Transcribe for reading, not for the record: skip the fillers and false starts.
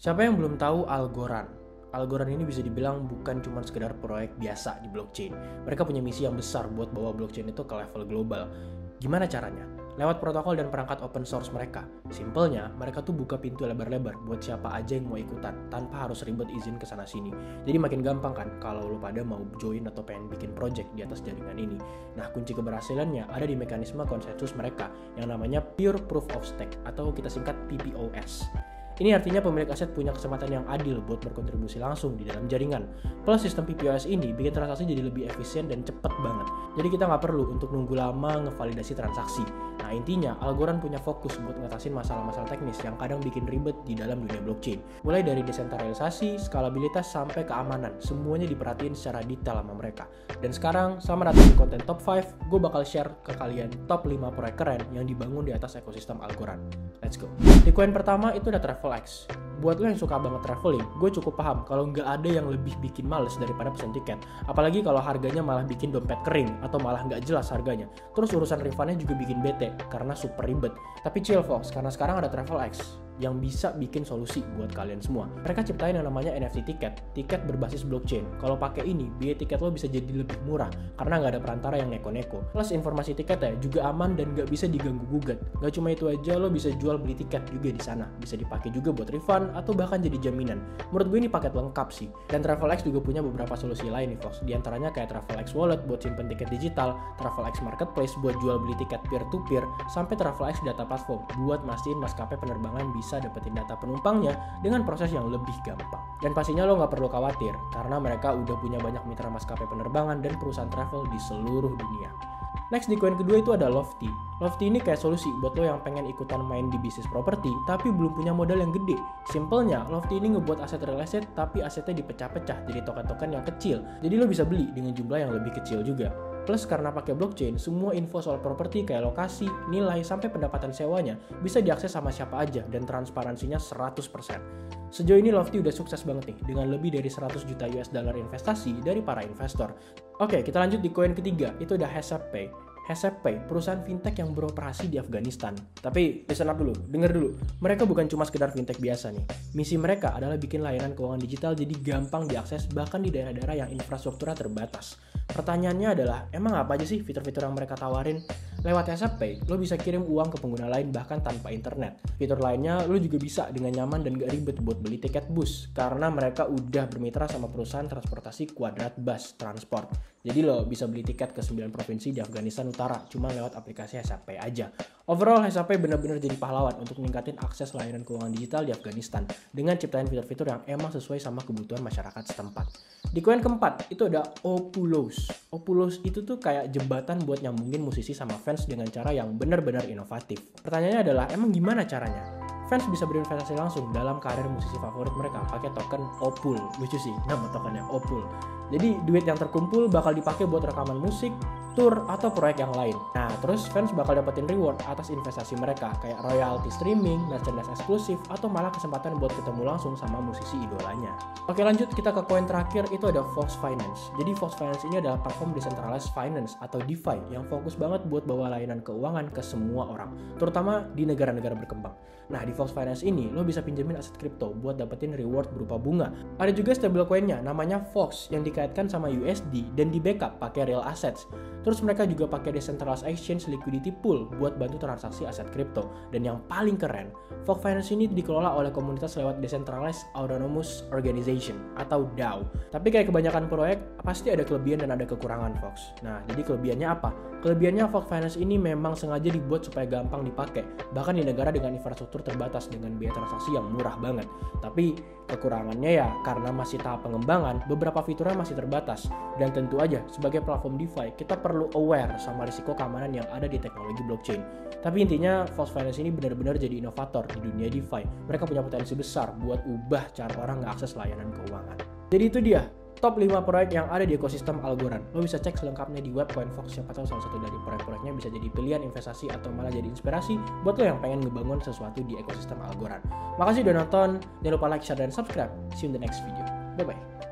Siapa yang belum tahu Algorand? Algorand ini bisa dibilang bukan cuma sekedar proyek biasa di blockchain. Mereka punya misi yang besar buat bawa blockchain itu ke level global. Gimana caranya? Lewat protokol dan perangkat open source mereka. Simpelnya, mereka tuh buka pintu lebar-lebar buat siapa aja yang mau ikutan, tanpa harus ribet izin ke sana-sini. Jadi makin gampang kan kalau lo pada mau join atau pengen bikin project di atas jaringan ini. Nah, kunci keberhasilannya ada di mekanisme konsensus mereka, yang namanya Pure Proof of Stake, atau kita singkat PPOS. Ini artinya pemilik aset punya kesempatan yang adil buat berkontribusi langsung di dalam jaringan. Plus sistem PPOS ini bikin transaksi jadi lebih efisien dan cepet banget. Jadi kita nggak perlu untuk nunggu lama ngevalidasi transaksi. Nah intinya, Algorand punya fokus buat ngatasin masalah-masalah teknis yang kadang bikin ribet di dalam dunia blockchain. Mulai dari desentralisasi, skalabilitas, sampai keamanan. Semuanya diperhatiin secara detail sama mereka. Dan sekarang, sama datang di konten top 5, gue bakal share ke kalian top 5 proyek keren yang dibangun di atas ekosistem Algorand. Let's go. Di koin pertama itu ada TravelX. Buat lo yang suka banget traveling, gue cukup paham kalau nggak ada yang lebih bikin males daripada pesen tiket. Apalagi kalau harganya malah bikin dompet kering atau malah nggak jelas harganya. Terus urusan refundnya juga bikin bete karena super ribet. Tapi chill folks, karena sekarang ada TravelX yang bisa bikin solusi buat kalian semua. Mereka ciptain yang namanya NFT tiket berbasis blockchain. Kalau pakai ini, biaya tiket lo bisa jadi lebih murah karena nggak ada perantara yang neko-neko. Plus informasi tiketnya juga aman dan nggak bisa diganggu gugat. Gak cuma itu aja, lo bisa jual beli tiket juga di sana. Bisa dipakai juga buat refund atau bahkan jadi jaminan. Menurut gue ini paket lengkap sih. Dan TravelX juga punya beberapa solusi lain nih folks. Di antaranya kayak TravelX Wallet buat simpen tiket digital, TravelX Marketplace buat jual beli tiket peer-to-peer, sampai TravelX Data Platform buat mastiin maskapai penerbangan bisa dapetin data penumpangnya dengan proses yang lebih gampang. Dan pastinya lo nggak perlu khawatir karena mereka udah punya banyak mitra maskapai penerbangan dan perusahaan travel di seluruh dunia. Next di koin kedua itu ada Lofty. Lofty ini kayak solusi buat lo yang pengen ikutan main di bisnis properti tapi belum punya modal yang gede. Simpelnya, Lofty ini ngebuat aset real estate tapi asetnya dipecah-pecah jadi token-token yang kecil. Jadi lo bisa beli dengan jumlah yang lebih kecil juga. Plus karena pakai blockchain, semua info soal properti kayak lokasi, nilai, sampai pendapatan sewanya bisa diakses sama siapa aja dan transparansinya 100%. Sejauh ini Lofty udah sukses banget nih dengan lebih dari 100 juta US dollar investasi dari para investor. Oke, kita lanjut di koin ketiga, itu ada Hesapay. Hesapay, perusahaan fintech yang beroperasi di Afghanistan. Tapi, listen up dulu, denger dulu. Mereka bukan cuma sekedar fintech biasa nih. Misi mereka adalah bikin layanan keuangan digital jadi gampang diakses bahkan di daerah-daerah yang infrastrukturnya terbatas. Pertanyaannya adalah, emang apa aja sih fitur-fitur yang mereka tawarin? Lewat Hesapay, lo bisa kirim uang ke pengguna lain bahkan tanpa internet. Fitur lainnya, lo juga bisa dengan nyaman dan gak ribet buat beli tiket bus. Karena mereka udah bermitra sama perusahaan transportasi Kuadrat Bus Transport. Jadi lo bisa beli tiket ke 9 provinsi di Afghanistan Utara cuma lewat aplikasi Hesapay aja. Overall, Hesapay benar-benar jadi pahlawan untuk meningkatin akses layanan keuangan digital di Afghanistan dengan ciptain fitur-fitur yang emang sesuai sama kebutuhan masyarakat setempat. Di koin keempat, itu ada Opulos. Opulos itu tuh kayak jembatan buat nyambungin musisi sama fans dengan cara yang benar-benar inovatif. Pertanyaannya adalah, emang gimana caranya? Fans bisa berinvestasi langsung dalam karir musisi favorit mereka pakai token Opul. Lucu sih, nama tokennya Opul. Jadi duit yang terkumpul bakal dipakai buat rekaman musik, tour, atau proyek yang lain. Nah, terus fans bakal dapetin reward atas investasi mereka, kayak royalty streaming, merchandise eksklusif, atau malah kesempatan buat ketemu langsung sama musisi idolanya. Oke lanjut, kita ke koin terakhir, itu ada Fox Finance. Jadi Fox Finance ini adalah platform decentralized finance atau DeFi yang fokus banget buat bawa layanan keuangan ke semua orang, terutama di negara-negara berkembang. Nah, di Fox Finance ini, lo bisa pinjemin aset kripto buat dapetin reward berupa bunga. Ada juga stablecoin-nya, namanya Fox, yang dikaitkan sama USD dan di backup pakai real assets. Terus mereka juga pakai decentralized exchange liquidity pool buat bantu transaksi aset kripto. Dan yang paling keren, Fox Finance ini dikelola oleh komunitas lewat Decentralized Autonomous Organization atau DAO. Tapi kayak kebanyakan proyek, pasti ada kelebihan dan ada kekurangan Fox. Nah, jadi kelebihannya apa? Kelebihannya Fox Finance ini memang sengaja dibuat supaya gampang dipakai, bahkan di negara dengan infrastruktur terbatas dengan biaya transaksi yang murah banget. Tapi kekurangannya ya karena masih tahap pengembangan, beberapa fiturnya masih terbatas. Dan tentu aja sebagai platform DeFi, kita perlu aware sama risiko keamanan yang ada di teknologi blockchain. Tapi intinya Fox Finance ini benar-benar jadi inovator di dunia DeFi. Mereka punya potensi besar buat ubah cara orang mengakses layanan keuangan. Jadi itu dia top 5 proyek yang ada di ekosistem Algorand. Lo bisa cek selengkapnya di web CoinFox, siapa tahu salah satu dari proyek-proyeknya bisa jadi pilihan investasi atau malah jadi inspirasi buat lo yang pengen ngebangun sesuatu di ekosistem Algorand. Makasih udah nonton, jangan lupa like, share, dan subscribe. See you in the next video. Bye-bye.